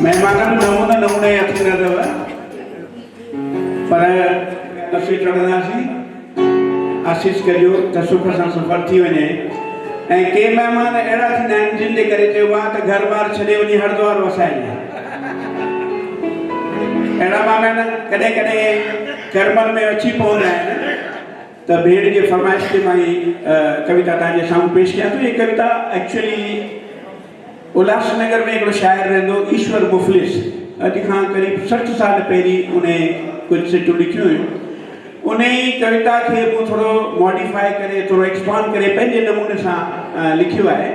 महिमाननि नमूने नमूने अची न अथव पर असीं चढ़ंदासीं आशीष कजो त सुख सां सफ़र थी वञे। ऐं के महिमान अहिड़ा थींदा आहिनि जिन जे करे चइबो आहे त घर बार छॾे वञी हरिद्वार वसाइजे। अहिड़ा महिमान कॾहिं कॾहिं करमल में अची पवंदा आहिनि त भेण जे फरमाइश ते मां कविता तव्हांजे साम्हूं पेश कयां थो। हीअ कविता एक्चुअली उल्हासनगर में हिकिड़ो शाइर रहंदो ईश्वर मुफ़लिस, अॼु खां क़रीब 60 साल पहिरीं उन कुझु सिटूं लिखियूं हुयूं। उन ई कविता खे मूं थोरो मॉडिफाई करे थोरो एक्सपांड करे पंहिंजे नमूने सां लिखियो आहे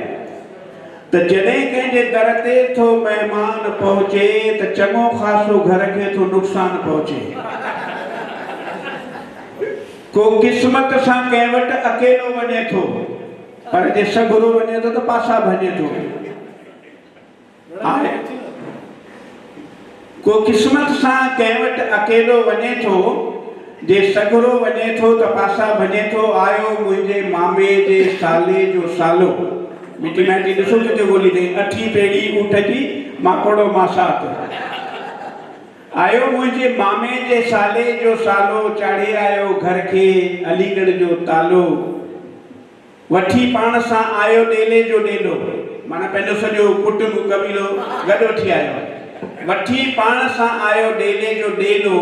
त जॾहिं कंहिंजे दर ते थो महिमान पहुचे त चङो ख़ासो घर खे थो नुक़सान पहुचे। को क़िस्मत सां कंहिं वटि अकेलो वञे थो पर जे सगुरो वञे थो त पासा भञे थो। को क़िस्मत सां कंहिं वटि अकेलो वञे थो जे सगुरो वञे थो त पासा भञे थो। आयो मुंहिंजे मामे जे साले जो सालो, मिटी माइटी ॾिसो किथे ॻोल्ही अथई, अठी पेड़ी ऊठ जी माकोड़ो मासात। आयो मुंहिंजे मामे जे साले जो सालो, चाढ़े आयो घर खे अलीगढ़ जो तालो। वठी पाण सां आयो ॾेले जो ॾेलो, माना पंहिंजो सॼो कुटुंब कबीलो गॾु वठी आयो। वठी पाण सां आयो ॾेले जो ॾेलो,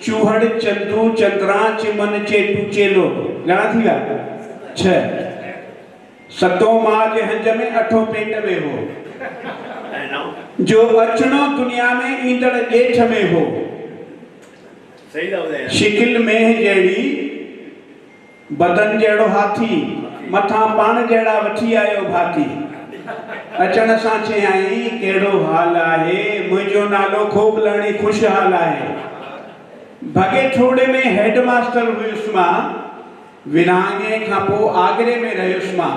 चूहड़ चंदू चंद्रा चिमन चेटू चेलो। घणा थी विया? 6। सतो मां जे हंज में अठो पेट में हो, जो अचणो दुनिया में ईंदड़ ॼेठ में हो। शिकिल मेह जहिड़ी बदन जहिड़ो हाथी, मथां पाण जहिड़ा वठी आयो भाती। अचण सां चयाई कहिड़ो हाल आहे, मुंहिंजो नालो खूब लणी खुशहाल आहे। भगे ठोड़े में हेड मास्टर हुयुसि मां, विरहाङे खां पोइ आगरे में रहियुसि मां।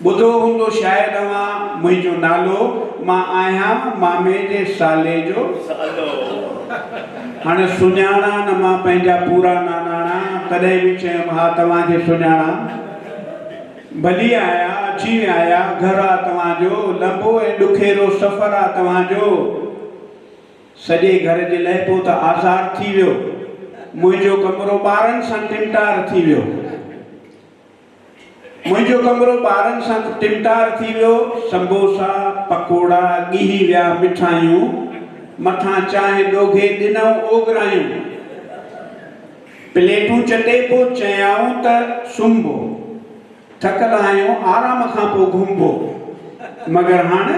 ॿुधो हूंदो शायदि तव्हां मुंहिंजो नालो, मां आहियां मामे जे साले जो सालो। हाणे सुञाणा न मां पंहिंजा पूरा नानाणा, तॾहिं बि चयुमि हा तव्हांखे सुञाणा। भली आया अची विया आया, घर आहे तव्हांजो, लंबो ऐं ॾुखेरो सफ़र आहे तव्हांजो। सॼे घर जे लहिपो त आज़ार थी वियो, मुंहिंजो कमरो ॿारनि सां टिमटार थी वियो। मुंहिंजो कमरो ॿारनि सां टिमटार थी वियो। संबोसा पकोड़ा ॻीही विया मिठाइयूं, मथां चांहि ॾोघे ॾिनऊं ओघरायूं। प्लेटूं चटे पोइ चयाऊं त सुम्हो, थकल आहियूं आराम खां पोइ घुमिबो, मगर हाणे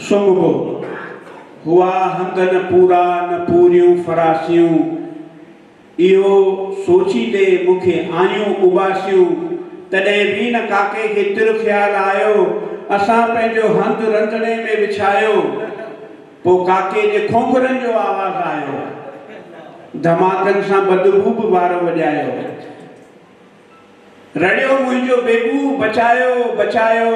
सुम्हिबो। हुआ हंध न पूरा न पूरियूं फरासियूं, इहो सोची ॾे मूंखे आयूं उबासियूं। तॾहिं बि न काके खे तिर ख़्यालु आयो, असां पंहिंजो हंधु रंधिणे में विछायो। पोइ काके जे खोंखरनि जो आवाज़ आयो, धमाकनि सां बदबू बि वारो वॼायो। रड़ियो मुंहिंजो बेबू बचायो बचायो,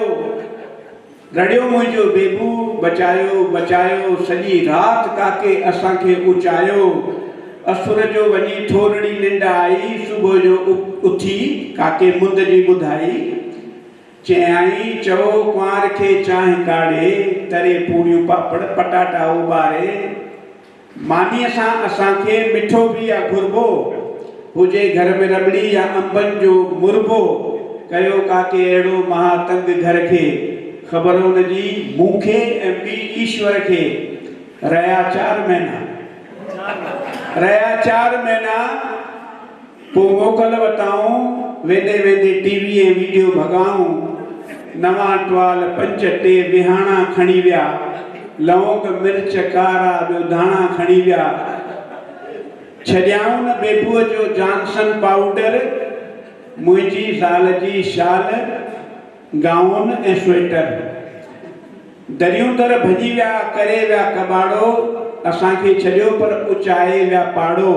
रड़ियो मुंहिंजो बेबू बचायो बचायो। सॼी राति काके असांखे उचायो। असुर जो वञी थोरड़ी निंड आई, सुबुह जो उथी काके मुंद जी ॿुधाई। चयाई चओ कुंवार खे चांहि काढ़े, तरे पूरियूं पापड़ पटाटा उॿारे। मानीअ सां असांखे मिठो बि या घुरबो, हुजे घर में रबड़ी या अंबनि जो मुरबो। कयो काके अहिड़ो महातंग घर खे, ख़बर हुनजी मूंखे ऐं ॿी ईश्वर खे। रहिया 4 महीना, रहिया 4 महीना, पोइ मोकल वठाऊं। वेंदे वेंदे टीवी ऐं वीडियो भॻाऊं। नवां टवाल 5 टे विहाणा खणी विया, लौंग मिर्च कारा ॿियो धाणा खणी विया। छॾियाऊं न बेबूअ जो जॉनसन पाउडर, मुंहिंजी ज़ाल जी शाल गाउन ऐं स्वेटर। दरियूं दर भॼी विया करे विया कबाड़ो, असांखे छॾियो पर उचाए विया पाड़ो।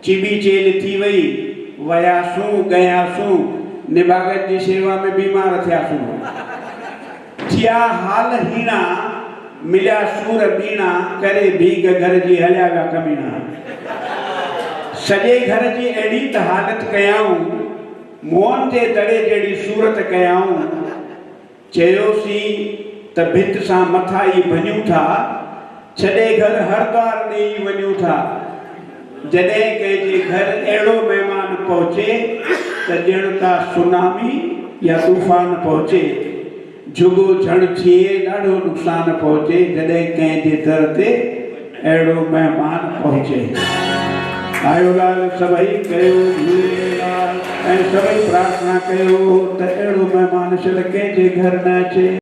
चिबी चेल थी वई, वयासूं गयासूं, निबागत जी शेवा में बीमार थियासूं। थिया हाल हीणा, मिलिया सूर बीणा, करे भीग घर जी हलिया विया कमीना। सॼे घर जी अहिड़ी त हालत कयाऊं, मोहन जे दड़े जहिड़ी सूरत कयाऊं। चयोसीं त भित सां मथा ई भञूं था, छॾे घर हर द्वार ॾेई वञूं था। जॾहिं कंहिंजे घर अहिड़ो महिमान पहुचे त ॼण का सुनामी या तूफ़ान पहुचे। झुगो झड़ थिए ॾाढो नुक़सान पहुचे जॾहिं कंहिंजे दर ते अहिड़ो महिमान पहुचे। आयो लाल सभई कयो झूलेलाल ऐं सभई प्रार्थना कयो त अहिड़ो महिमान शल कंहिंजे घर न अचे।